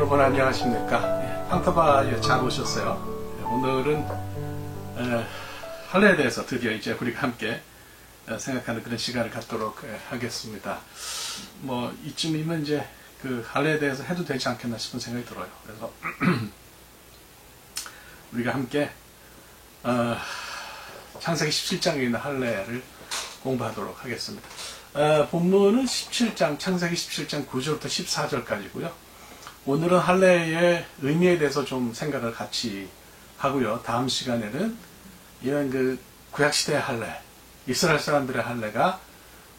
여러분 안녕하십니까. 황터바에 잘 오셨어요. 오늘은 할례에 대해서 드디어 이제 우리가 함께 생각하는 그런 시간을 갖도록 하겠습니다. 뭐 이쯤이면 이제 그 할례에 대해서 해도 되지 않겠나 싶은 생각이 들어요. 그래서 우리가 함께 창세기 17장에 있는 할례를 공부하도록 하겠습니다. 본문은 17장, 창세기 17장 9절부터 14절까지고요. 오늘은 할례의 의미에 대해서 좀 생각을 같이 하고요. 다음 시간에는 이런 그 구약시대의 할례, 이스라엘 사람들의 할례가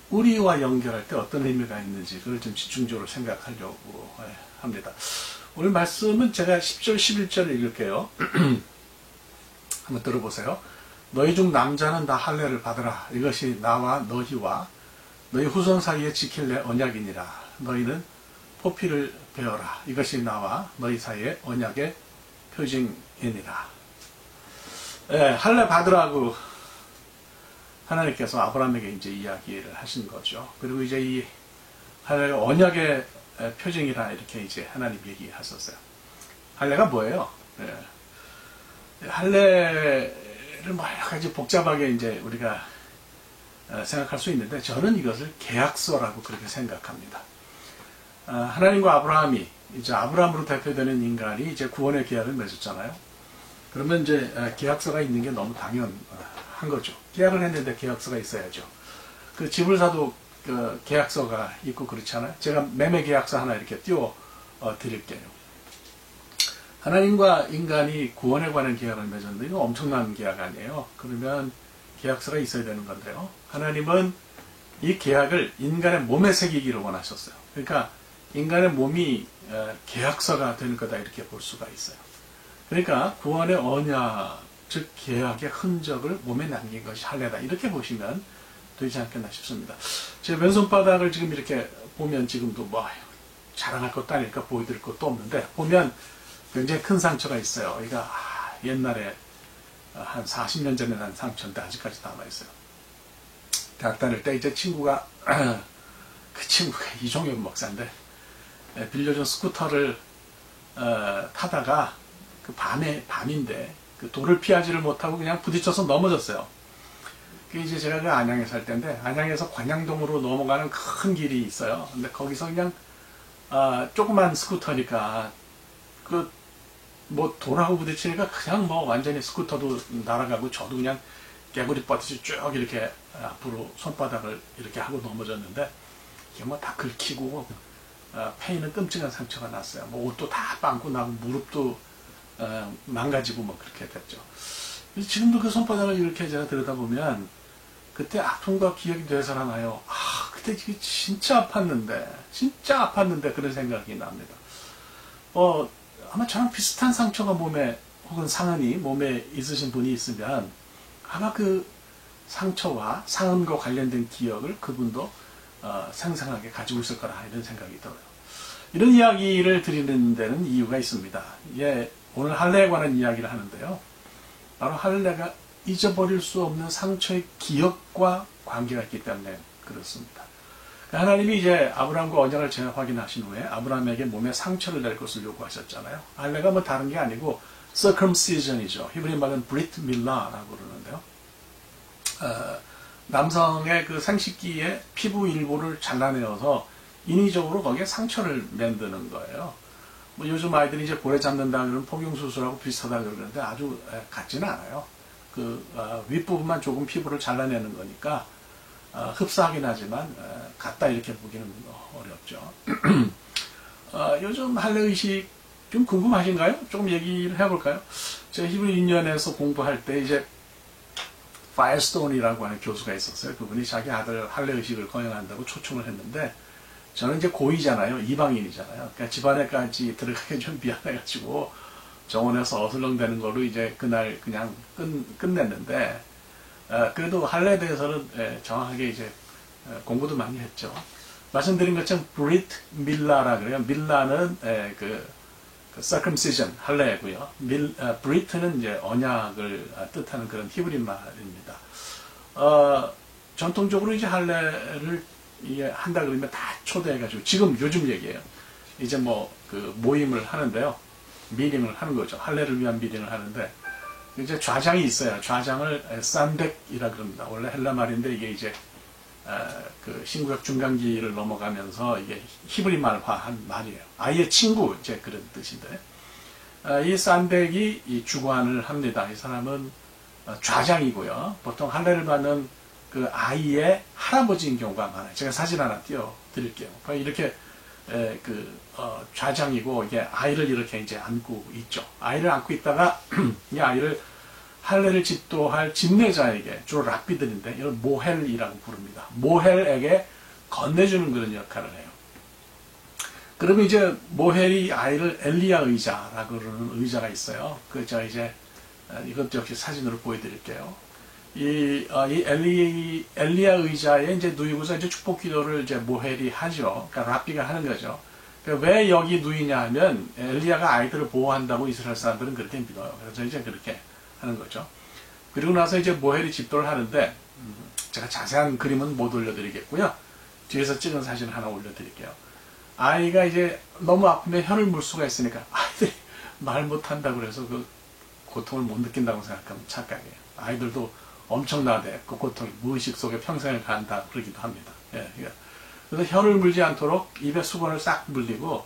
우리와 연결할 때 어떤 의미가 있는지 그걸 좀 집중적으로 생각하려고 합니다. 오늘 말씀은 제가 10절, 11절을 읽을게요. 한번 들어보세요. 너희 중 남자는 다 할례를 받으라. 이것이 나와 너희와 너희 후손 사이에 지킬 내 언약이니라. 너희는 포피를 베어라. 이것이 나와 너희 사이에 언약의 표징이니라. 할례 받으라고 하나님께서 아브라함에게 이제 이야기를 하신 거죠. 그리고 이제 이 할례가 언약의 표징이라 이렇게 이제 하나님 얘기하셨어요. 할례가 뭐예요? 할례를 뭐 여러 가지 복잡하게 이제 우리가 생각할 수 있는데 저는 이것을 계약서라고 그렇게 생각합니다. 하나님과 아브라함이 이제 아브라함으로 대표되는 인간이 이제 구원의 계약을 맺었잖아요. 그러면 이제 계약서가 있는 게 너무 당연한 거죠. 계약을 했는데 계약서가 있어야죠. 그 집을 사도 그 계약서가 있고 그렇잖아요. 제가 매매 계약서 하나 이렇게 띄워 드릴게요. 하나님과 인간이 구원에 관한 계약을 맺었는데 이거 엄청난 계약 아니에요. 그러면 계약서가 있어야 되는 건데요. 하나님은 이 계약을 인간의 몸에 새기기를 원하셨어요. 그러니까 인간의 몸이 계약서가 되는 거다 이렇게 볼 수가 있어요. 그러니까 구원의 언약, 즉 계약의 흔적을 몸에 남긴 것이 할례다 이렇게 보시면 되지 않겠나 싶습니다. 제 왼손바닥을 지금 이렇게 보면 지금도 뭐 자랑할 것도 아니니까 보여드릴 것도 없는데 보면 굉장히 큰 상처가 있어요. 그러니까 옛날에 한 40년 전에 난 상처인데 아직까지 남아있어요. 대학 다닐 때 이제 친구가 그 친구가 이종엽 목사인데 빌려준 스쿠터를 타다가 그 밤인데 그 돌을 피하지를 못하고 그냥 부딪혀서 넘어졌어요. 그 이제 제가 그 안양에 살 때인데 안양에서 관양동으로 넘어가는 큰 길이 있어요. 근데 거기서 그냥 조그만 스쿠터니까 그 뭐 돌하고 부딪히니까 그냥 뭐 완전히 스쿠터도 날아가고 저도 그냥 개구리 뻗듯이 쭉 이렇게 앞으로 손바닥을 이렇게 하고 넘어졌는데 이게 뭐 다 긁히고 페이는 끔찍한 상처가 났어요. 뭐 옷도 다 빵꾸 나고 무릎도 망가지고 뭐 그렇게 됐죠. 지금도 그 손바닥을 이렇게 제가 들여다보면 그때 아픔과 기억이 되살아나요. 그때 진짜 아팠는데 그런 생각이 납니다. 아마 저랑 비슷한 상처가 몸에 혹은 상흔이 몸에 있으신 분이 있으면 아마 그 상처와 상흔과 관련된 기억을 그분도 생생하게 가지고 있을 거라 이런 생각이 들어요. 이런 이야기를 드리는 데는 이유가 있습니다. 오늘 할례에 관한 이야기를 하는데요. 바로 할례가 잊어버릴 수 없는 상처의 기억과 관계가 있기 때문에 그렇습니다. 하나님이 이제 아브라함과 언약을 재확인하신 후에 아브라함에게 몸에 상처를 낼 것을 요구하셨잖아요. 할례가 뭐 다른 게 아니고 circumcision이죠. 히브리 말은 브리트 밀라라고 그러는데요. 남성의 그 생식기의 피부 일부를 잘라내어서 인위적으로 거기에 상처를 만드는 거예요. 뭐 요즘 아이들이 이제 고래 잡는다 그러면 포경수술하고 비슷하다 그러는데 아주 같지는 않아요. 그 윗부분만 조금 피부를 잘라내는 거니까 흡사하긴 하지만 같다 이렇게 보기는 어렵죠. 요즘 할례의식 좀 궁금하신가요? 조금 얘기를 해볼까요? 제가 히브리 유년에서 공부할 때 이제 파이어스톤이라고 하는 교수가 있었어요. 그분이 자기 아들 할례의식을 거행한다고 초청을 했는데 저는 이제 고이잖아요. 이방인이잖아요. 그러니까 집안에까지 들어가기 좀 미안해가지고 정원에서 어슬렁대는 걸로 이제 그날 그냥 끝냈는데 그래도 할례에 대해서는 정확하게 이제 공부도 많이 했죠. 말씀드린 것처럼 브리트 밀라라 그래요. 밀라는 그 circumcision 할례고요. 브리트는 이제 언약을 뜻하는 그런 히브리 말입니다. 전통적으로 이제 할례를 한다 그러면 다 초대해가지고 지금 요즘 얘기예요. 이제 뭐 그 모임을 하는데요. 미팅을 하는 거죠. 할례를 위한 미팅을 하는데 이제 좌장이 있어요. 좌장을 산덱이라 그럽니다. 원래 헬라 말인데 이게 이제 그 신구약 중간기를 넘어가면서 이게 히브리 말화한 말이에요. 아이의 친구 이제 그런 뜻인데 이 산덱이 이 주관을 합니다. 이 사람은 좌장이고요. 보통 할례를 받는 그 아이의 할아버지인 경우가 많아요. 제가 사진 하나 띄워 드릴게요. 이렇게 좌장이고 이게 아이를 이렇게 이제 안고 있죠. 아이를 안고 있다가 이 아이를 할례를 집도할 집례자에게 주로 랍비들인데 이걸 모헬이라고 부릅니다. 모헬에게 건네주는 그런 역할을 해요. 그러면 이제 모헬이 아이를 엘리야 의자라고 그러는 의자가 있어요. 저 이제 이것도 역시 사진으로 보여드릴게요. 이 엘리야 의자에 이제 누이고서 이제 축복 기도를 이제 모헬이 하죠. 그러니까 랍비가 하는 거죠. 그러니까 왜 여기 누이냐 하면 엘리야가 아이들을 보호한다고 이스라엘 사람들은 그렇게 믿어요. 그래서 이제 그렇게 하는 거죠. 그리고 나서 이제 모헬이 집도를 하는데 제가 자세한 그림은 못 올려드리겠고요. 뒤에서 찍은 사진 하나 올려드릴게요. 아이가 이제 너무 아프면 혀를 물 수가 있으니까 아이들이 말 못한다고 그래서 그 고통을 못 느낀다고 생각하면 착각이에요. 아이들도 엄청나대 그 고통이 무의식 속에 평생을 간다 그러기도 합니다. 예, 그래서 혀를 물지 않도록 입에 수건을 싹 물리고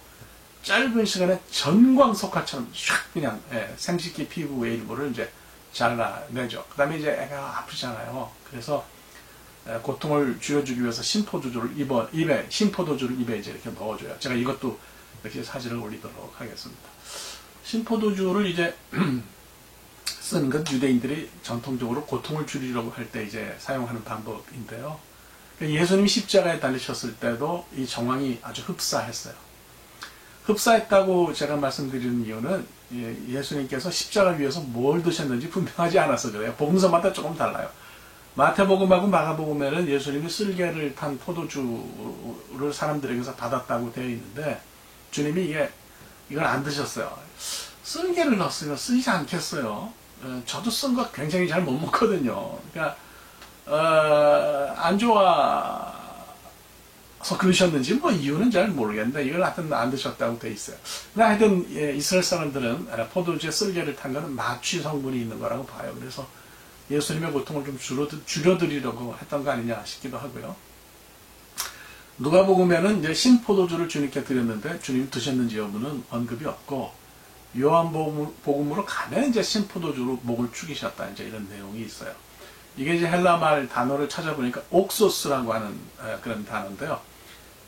짧은 시간에 전광석화처럼 샥 그냥 생식기 피부의 일부를 이제 잘라내죠. 그 다음에 이제 애가 아프잖아요. 그래서 고통을 줄여주기 위해서 심포도주를 입에 이제 이렇게 넣어줘요. 제가 이것도 이렇게 사진을 올리도록 하겠습니다. 심포도주를 이제 쓴 건 유대인들이 전통적으로 고통을 줄이려고 할 때 이제 사용하는 방법인데요. 예수님이 십자가에 달리셨을 때도 이 정황이 아주 흡사했어요. 흡사했다고 제가 말씀드리는 이유는 예수님께서 십자가 위에서 뭘 드셨는지 분명하지 않아서 그래요. 복음서마다 조금 달라요. 마태복음하고 마가복음에는 예수님이 쓸개를 탄 포도주를 사람들에게서 받았다고 되어 있는데 주님이 이걸 안 드셨어요. 쓸개를 넣었으면 쓰지 않겠어요. 저도 쓴 거 굉장히 잘 못 먹거든요. 그러니까 안 좋아서 그러셨는지 뭐 이유는 잘 모르겠는데 이걸 하여튼 안 드셨다고 돼 있어요. 근데 하여튼 이스라엘 사람들은 포도주에 쓸개를 탄 거는 마취 성분이 있는 거라고 봐요. 그래서 예수님의 고통을 좀 줄여드리려고 했던 거 아니냐 싶기도 하고요. 누가복음에는 이제 신포도주를 주님께 드렸는데 주님 드셨는지 여부는 언급이 없고 요한복음으로 가면 이제 신포도주로 목을 축이셨다 이제 이런 내용이 있어요. 이게 이제 헬라말 단어를 찾아보니까 옥소스라고 하는 그런 단어인데요.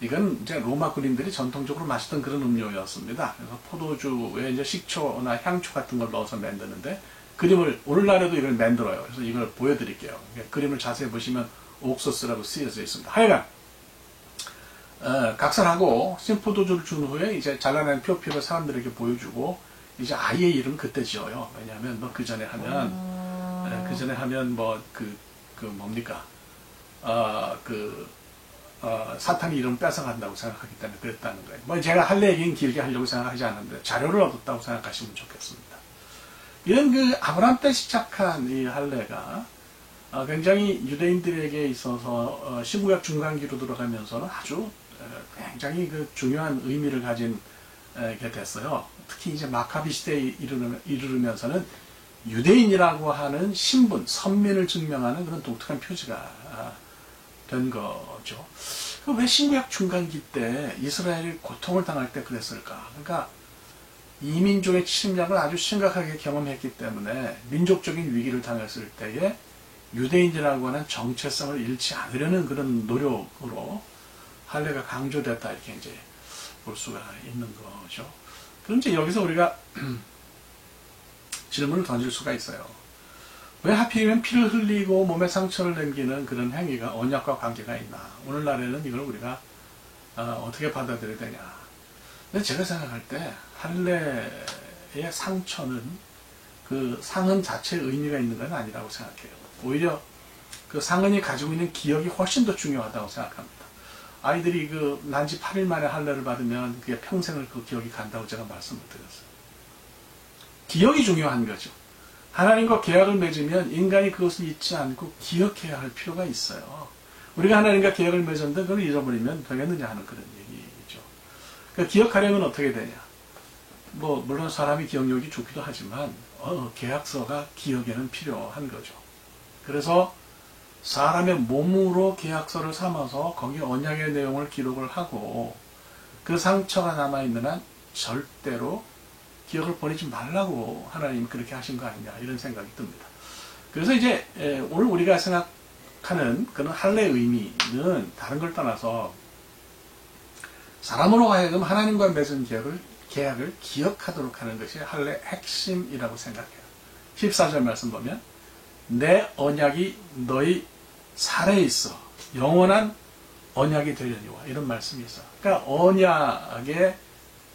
이건 이제 로마 군인들이 전통적으로 마시던 그런 음료였습니다. 그래서 포도주에 이제 식초나 향초 같은 걸 넣어서 만드는데 그림을 오늘날에도 이걸 만들어요. 그래서 이걸 보여드릴게요. 그림을 자세히 보시면 옥소스라고 쓰여져 있습니다. 하여간 각설하고 신포도주를 준 후에 이제 잘라낸 표피를 사람들에게 보여주고 이제 아이의 이름 그때 지어요. 왜냐하면 뭐 그 전에 하면 뭐 뭡니까 사탄이 이름 뺏어간다고 생각하기 때문에 그랬다는 거예요. 뭐 제가 할래 얘기는 길게 하려고 생각하지 않는데 자료를 얻었다고 생각하시면 좋겠습니다. 이런 그 아브라함 때 시작한 이 할례가 굉장히 유대인들에게 있어서 신구약 중간기로 들어가면서는 아주 굉장히 그 중요한 의미를 가진 게 됐어요. 특히 이제 마카비 시대에 이르면서는 유대인이라고 하는 신분, 선민을 증명하는 그런 독특한 표지가 된 거죠. 왜 신구약 중간기 때 이스라엘이 고통을 당할 때 그랬을까? 그러니까 이민족의 침략을 아주 심각하게 경험했기 때문에 민족적인 위기를 당했을 때에 유대인이라고 하는 정체성을 잃지 않으려는 그런 노력으로 할례가 강조됐다 이렇게 이제 볼 수가 있는 거죠. 그럼 이제 여기서 우리가 질문을 던질 수가 있어요. 왜 하필이면 피를 흘리고 몸에 상처를 남기는 그런 행위가 언약과 관계가 있나? 오늘날에는 이걸 우리가 어떻게 받아들여야 되냐? 근데 제가 생각할 때 할례의 상처는 그 상흔 자체의 의미가 있는 건 아니라고 생각해요. 오히려 그 상흔이 가지고 있는 기억이 훨씬 더 중요하다고 생각합니다. 아이들이 그 난지 8일 만에 할례를 받으면 그게 평생을 그 기억이 간다고 제가 말씀을 드렸어요. 기억이 중요한 거죠. 하나님과 계약을 맺으면 인간이 그것을 잊지 않고 기억해야 할 필요가 있어요. 우리가 하나님과 계약을 맺었는데 그걸 잊어버리면 되겠느냐 하는 그런 얘기죠. 그 기억하려면 어떻게 되냐? 뭐 물론 사람이 기억력이 좋기도 하지만 계약서가 기억에는 필요한 거죠. 그래서 사람의 몸으로 계약서를 삼아서 거기 언약의 내용을 기록을 하고 그 상처가 남아있는 한 절대로 기억을 버리지 말라고 하나님 그렇게 하신 거 아니냐 이런 생각이 듭니다. 그래서 이제 오늘 우리가 생각하는 그런 할례의 의미는 다른 걸 떠나서 사람으로 하여금 하나님과 맺은 계약을 기억하도록 하는 것이 할례의 핵심이라고 생각해요. 14절 말씀 보면 내 언약이 너희 살에 있어 영원한 언약이 되려니와 이런 말씀이 있어요. 그러니까 언약의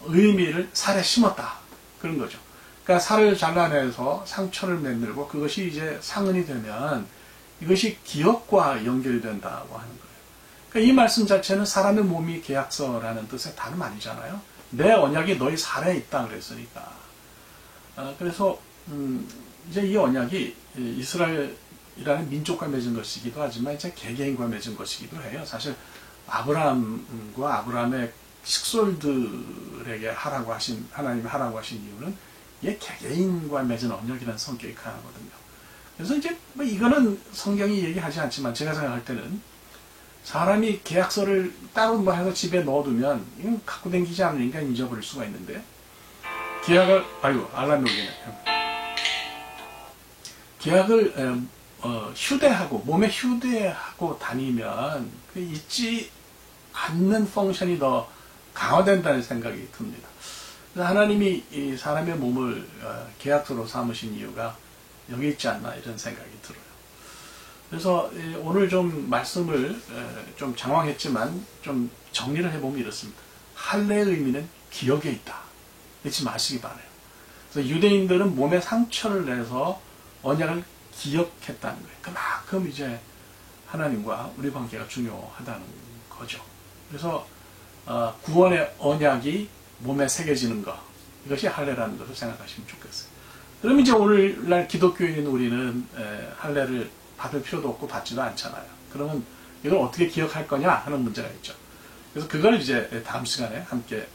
의미를 살에 심었다 그런 거죠. 그러니까 살을 잘라내서 상처를 만들고 그것이 이제 상흔이 되면 이것이 기억과 연결이 된다고 하는 거예요. 그러니까 이 말씀 자체는 사람의 몸이 계약서라는 뜻의 다름 아니잖아요. 내 언약이 너희 살에 있다 그랬으니까. 그래서 이제 이 언약이 이스라엘이라는 민족과 맺은 것이기도 하지만 이제 개개인과 맺은 것이기도 해요. 사실 아브라함과 아브라함의 식솔들에게 하나님이 하라고 하신 이유는 이게 개개인과 맺은 언약이라는 성격이 강하거든요. 그래서 이제 뭐 이거는 성경이 얘기하지 않지만 제가 생각할 때는 사람이 계약서를 따로 뭐 해서 집에 넣어두면 이건 갖고 다니지 않으니까 잊어버릴 수가 있는데 알람이 오겠네. 계약을 몸에 휴대하고 다니면 잊지 않는 펑션이 더 강화된다는 생각이 듭니다. 하나님이 이 사람의 몸을 계약서로 삼으신 이유가 여기 있지 않나 이런 생각이 들어요. 그래서 오늘 좀 말씀을 좀 장황했지만 좀 정리를 해보면 이렇습니다. 할례의 의미는 기억에 있다. 잊지 마시기 바라요. 그래서 유대인들은 몸에 상처를 내서 언약을 기억했다는 거예요. 그만큼 이제 하나님과 우리 관계가 중요하다는 거죠. 그래서 구원의 언약이 몸에 새겨지는 것, 이것이 할례라는 것을 생각하시면 좋겠어요. 그럼 이제 오늘날 기독교인 우리는 할례를 받을 필요도 없고 받지도 않잖아요. 그러면 이걸 어떻게 기억할 거냐 하는 문제가 있죠. 그래서 그걸 이제 다음 시간에 함께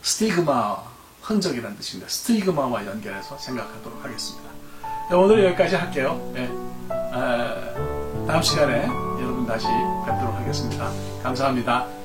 스티그마, 흔적이라는 뜻입니다. 스티그마와 연결해서 생각하도록 하겠습니다. 오늘 여기까지 할게요. 다음 시간에 여러분 다시 뵙도록 하겠습니다. 감사합니다.